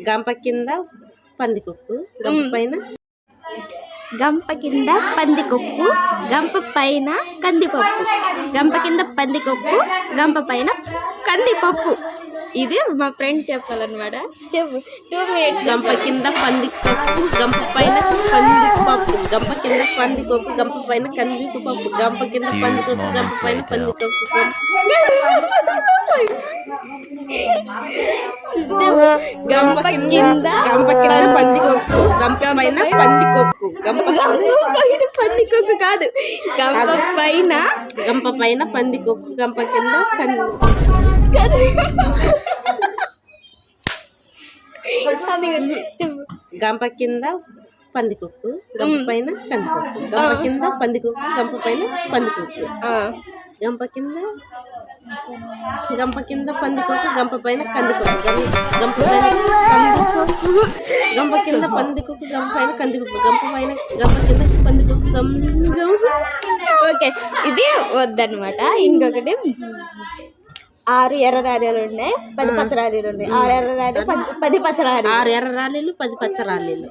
గంప కింద పందికొక్కు గంప పైన గంప కింద పందికొక్కు గంప పైన కందిపప్పు. గంప కింద పందికొక్కు గంప పైన కందిపప్పు. ఇది మా ఫ్రెండ్ చెప్పాలన్నమాట. చెప్పు 2 minutes. గంప కింద పందికొక్కు గంప పైన కందిపప్పు. గంప కింద పందికొక్కు గంప పైన కందిపప్పు. గంప కింద పందికొక్కు గంప పైన పందికొక్కు. గంప కింద పందికొక్కు గంప పైన పందికొక్కు. గంప పైన పందికొక్కు కాదు, గంప పైన పందికొక్కు గంప కింద గంప కింద పందికొక్కు గంప పైన కందిపప్పు. గంప కింద పందికొక్కు గంప పైన పందికొక్కు. గంప కింద పందికొక్కు గంప పైన కందిపప్పు. గంప పైన కందిపప్పు. గంప కింద పందికొక్కు గంప పైన కందిపప్పు. గంప కింద పందికొక్కు ఓకే, ఇది వద్దనమాట. ఇంకొకటి 6 ఎర్ర రాలీలు ఉన్నాయి, 10 పచ్చ రాలీలు ఉన్నాయి. 6 ఎర్ర రాలీలు 10 పచ్చ రాలీలు. 6 ఎర్ర రాలీలు 10 పచ్చ రాలీలు.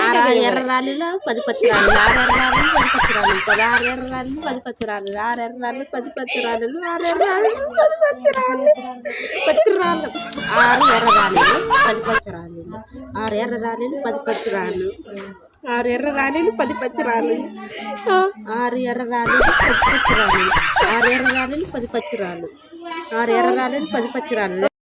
6 ఎర్ర రాలీలు 10 పచ్చ రాలీలు. 6 ఎర్ర రాలీలు 10 పచ్చ రాలీలు. 6 ఎర్ర రాలీలు 10 పచ్చ రాలీలు. 6 ఎర్ర రాలీలు 10 పచ్చ రాలీలు. 6 ఎర్ర రాలీలు 10 పచ్చ రాలీలు. 6 ఎర్ర రాలీలు 10 పచ్చ రాలీలు. 6 ఎర్ర రాలీలు 10 పచ్చ రాలీలు. 6 ఎర్ర రాలీలు 10 పచ్చ రాలీలు. 6 ఎర్ర రాలీలు 10 పచ్చ రాలీలు. 6 ఎర్ర రాలీలు 10 పచ్చ రాలీలు. 6 ఎర్ర రాలీలు 10 పచ్చ రాలీలు.